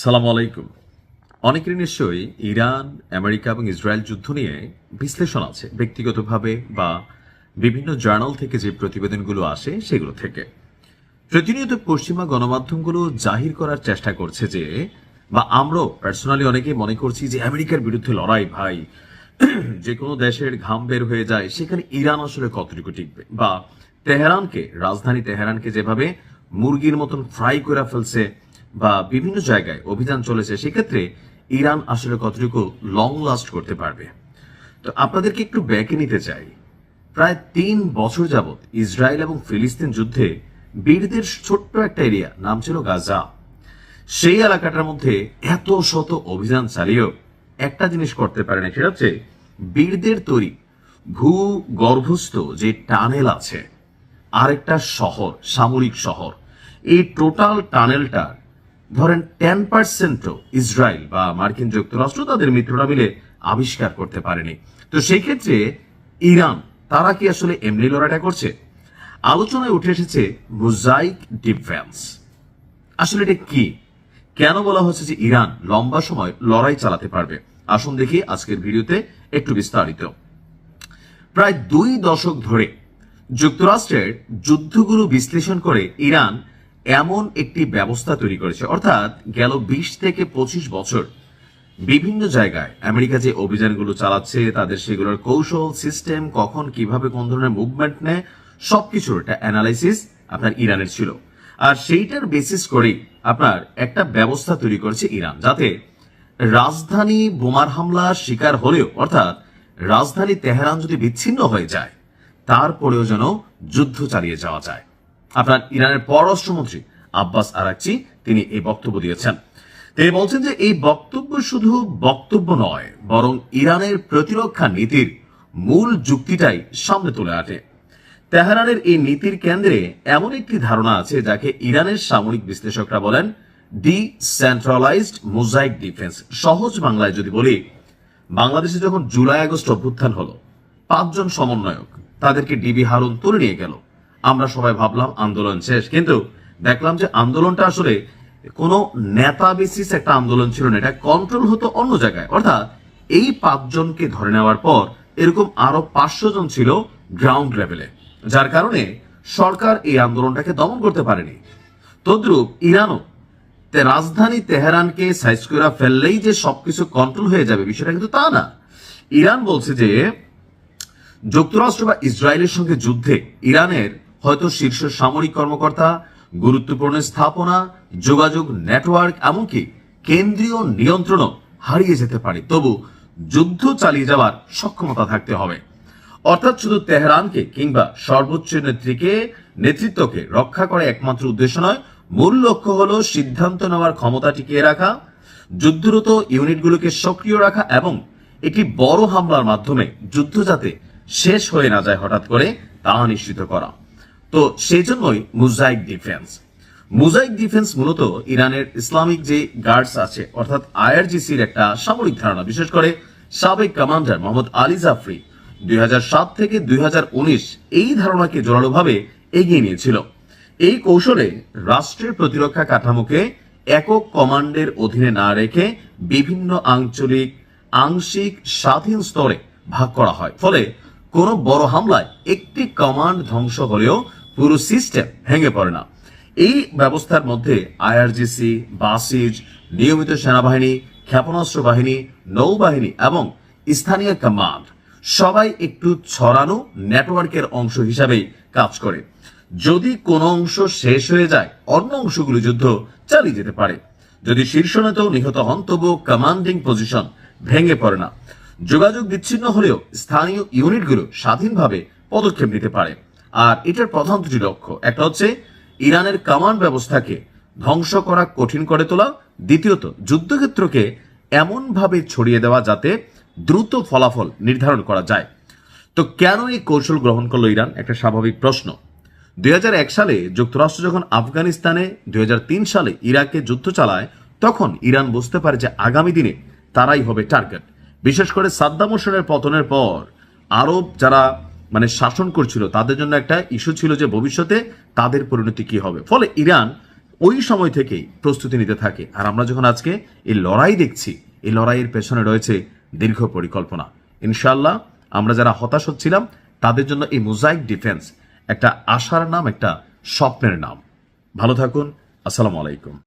সালামু আলাইকুম। অনেকেরই নিশ্চয়ই ইরান, আমেরিকা এবং ইসরায়েল যুদ্ধ নিয়ে বিশ্লেষণ আছে, ব্যক্তিগতভাবে বা বিভিন্ন জার্নাল থেকে যে প্রতিবেদনগুলো আসে সেগুলো থেকে। প্রতিনিয়ত পশ্চিমা গণমাধ্যমগুলো জাহির করার চেষ্টা করছে যে, বা আমরাও পার্সোনালি অনেকেই মনে করছি যে আমেরিকার বিরুদ্ধে লড়াই ভাই, যে কোনো দেশের ঘাম বের হয়ে যায়, সেখানে ইরান আসলে কতটুকু টিকবে, বা রাজধানী তেহরানকে যেভাবে মুরগির মতন ফ্রাই করে ফেলছে বা বিভিন্ন জায়গায় অভিযান চলেছে, সেক্ষেত্রে ইরান আসলে কতটুকু লং লাস্ট করতে পারবে। তো আপনাদেরকে একটু ব্যাকে নিতে চাই। প্রায় 3 বছর যাবৎ ইসরায়েল এবং ফিলিস্তিন যুদ্ধে বীরদের ছোট্ট একটা এরিয়া, নাম ছিল গাজা, সেই এলাকাটার মধ্যে এত শত অভিযান চালিয়েও একটা জিনিস করতে পারে না, সেটা হচ্ছে বীরদের তৈরি ভূগর্ভস্থ যে টানেল আছে, আরেকটা শহর, সামরিক শহর, এই টোটাল টানেলটা ধরেন 10% ইসরায়েল বা মার্কিন যুক্তরাষ্ট্র তাদের মিত্ররা মিলে আবিষ্কার করতে পারেনি। তো সেই ক্ষেত্রে ইরান, তারা কি আসলে এমনি লড়াইটা করছে? আলোচনায় উঠে এসেছে মোজাইক ডিফেন্স। আসলে এটা কি, কেন বলা হচ্ছে যে ইরান লম্বা সময় লড়াই চালাতে পারবে? আসুন দেখি আজকের ভিডিওতে একটু বিস্তারিত। প্রায় 2 দশক ধরে যুক্তরাষ্ট্রের যুদ্ধগুলো বিশ্লেষণ করে ইরান এমন একটি ব্যবস্থা তৈরি করেছে, অর্থাৎ গেল 20 থেকে 25 বছর বিভিন্ন জায়গায় আমেরিকা যে অভিযানগুলো চালাচ্ছে, তাদের সেগুলোর কৌশল, সিস্টেম, কখন কিভাবে কোন ধরনের মুভমেন্ট নেয়, সবকিছুর একটা অ্যানালাইসিস আপনার ইরানের ছিল। আর সেইটার বেসিস করেই আপনার একটা ব্যবস্থা তৈরি করেছে ইরান, যাতে রাজধানী বোমার হামলার শিকার হলেও, অর্থাৎ রাজধানী তেহরান যদি বিচ্ছিন্ন হয়ে যায়, তারপরেও যেন যুদ্ধ চালিয়ে যাওয়া যায়। আপনার ইরানের পররাষ্ট্রমন্ত্রী আব্বাস আরাকচি তিনি এই বক্তব্য দিয়েছেন। তিনি বলছেন যে এই বক্তব্য শুধু বক্তব্য নয়, বরং ইরানের প্রতিরক্ষা নীতির মূল যুক্তিটাই সামনে তুলে আনে। তেহরানের এই নীতির কেন্দ্রে এমন একটি ধারণা আছে যাকে ইরানের সামরিক বিশ্লেষকরা বলেন ডিসেন্ট্রালাইজড মোজাইক ডিফেন্স। সহজ বাংলায় যদি বলি, বাংলাদেশে যখন জুলাই আগস্ট অভ্যুত্থান হলো, 5 জন সমন্বয়ক তাদেরকে ডিবি হারুন তুলে নিয়ে গেল। আমরা সবাই ভাবলাম আন্দোলন শেষ, কিন্তু দেখলাম যে আন্দোলনটা আসলে কোনো নেতা বেসিস একটা আন্দোলন ছিল না, এটা কন্ট্রোল হতো অন্য জায়গায়। অর্থাৎ এই 5 জনকে ধরে নেওয়ার পর এরকম আরো 500 জন ছিল গ্রাউন্ড লেভেলে, যার কারণে সরকার এই আন্দোলনটাকে দমন করতে পারেনি। তদ্রূপ ইরানও রাজধানী তেহরানকে সাইজ করে ফেললেই যে সবকিছু কন্ট্রোল হয়ে যাবে, বিষয়টা কিন্তু তা না। ইরান বলছে যে যুক্তরাষ্ট্র বা ইসরায়েলের সঙ্গে যুদ্ধে ইরানের হয়তো শীর্ষ সামরিক কর্মকর্তা, গুরুত্বপূর্ণ স্থাপনা, যোগাযোগ নেটওয়ার্ক, এমনকি কেন্দ্রীয় নিয়ন্ত্রণও হারিয়ে যেতে পারে, তবু যুদ্ধ চালিয়ে যাওয়ার সক্ষমতা থাকতে হবে। অর্থাৎ শুধু তেহরানকে কিংবা সর্বোচ্চ নেতৃত্বকে রক্ষা করা একমাত্র উদ্দেশ্য নয়, মূল লক্ষ্য হলো সিদ্ধান্ত নেওয়ার ক্ষমতা টিকিয়ে রাখা, যুদ্ধরত ইউনিটগুলোকে সক্রিয় রাখা এবং একটি বড় হামলার মাধ্যমে যুদ্ধ যাতে শেষ হয়ে না যায় হঠাৎ করে, তা নিশ্চিত করা। তো সেই জন্যই মোজাইক ডিফেন্স মূলত ইরানের ইসলামিক যে গার্ডস আছে, অর্থাৎ আইআরজিসির একটা সামরিক ধারণা। বিশেষ করে সাবেক কমান্ডার মোহাম্মদ আলী জাফরি 2007 থেকে 2019 এই ধারণাকে জোরালোভাবে এগিয়ে নিয়েছিল। এই কৌশলে রাষ্ট্রের প্রতিরক্ষা কাঠামোকে একক কমান্ডের অধীনে না রেখে বিভিন্ন আংশিক স্বাধীন স্তরে ভাগ করা হয়। ফলে কোনো বড় হামলায় একটি কমান্ড ধ্বংস হলেও পুরো সিস্টেম ভেঙে পড়ে না। এই ব্যবস্থার মধ্যে আইআরজিসি, বাসিজ, নিয়মিত সেনাবাহিনী, ক্ষেপণাস্ত্র বাহিনী, নৌবাহিনী এবং স্থানীয় কমান্ড সবাই একটু ছড়ানো নেটওয়ার্কের অংশ হিসাবেই কাজ করে। যদি কোনো অংশ শেষ হয়ে যায়, অন্য অংশগুলো যুদ্ধ চালিয়ে যেতে পারে। যদি শীর্ষ নেতাও নিহত হন, তবুও কমান্ডিং পজিশন ভেঙে পড়ে না। যোগাযোগ বিচ্ছিন্ন হলেও স্থানীয় ইউনিটগুলো স্বাধীনভাবে পদক্ষেপ নিতে পারে। আর এটার প্রধান দুটি লক্ষ্য, একটা হচ্ছে ইরানের কমান্ড ব্যবস্থাকে ধ্বংস করা কঠিন করে তোলা, দ্বিতীয়ত যুদ্ধক্ষেত্রকে এমনভাবে ছড়িয়ে দেওয়া যাতে দ্রুত ফলাফল নির্ধারণ করা যায়। তো কেন এই কৌশল গ্রহণ করলো ইরান? একটা স্বাভাবিক প্রশ্ন। 2001 সালে যুক্তরাষ্ট্র যখন আফগানিস্তানে, 2003 সালে ইরাকে যুদ্ধ চালায়, তখন ইরান বুঝতে পারে যে আগামী দিনে তারাই হবে টার্গেট। বিশেষ করে সাদ্দাম হোসেনের পতনের পর আরব যারা শাসন করছিল, তাদের জন্য একটা ইস্যু ছিল যে ভবিষ্যতে তাদের পরিণতি কি হবে। ফলে ইরান ওই সময় থেকেই প্রস্তুতি নিতে থাকে। আর আমরা যখন আজকে এই লড়াই দেখছি, এই লড়াইয়ের পেছনে রয়েছে দীর্ঘ পরিকল্পনা। ইনশাআল্লাহ আমরা যারা হতাশ হচ্ছিলাম তাদের জন্য এই মোজাইক ডিফেন্স একটা আশার নাম, একটা স্বপ্নের নাম। ভালো থাকুন। আসসালামু আলাইকুম।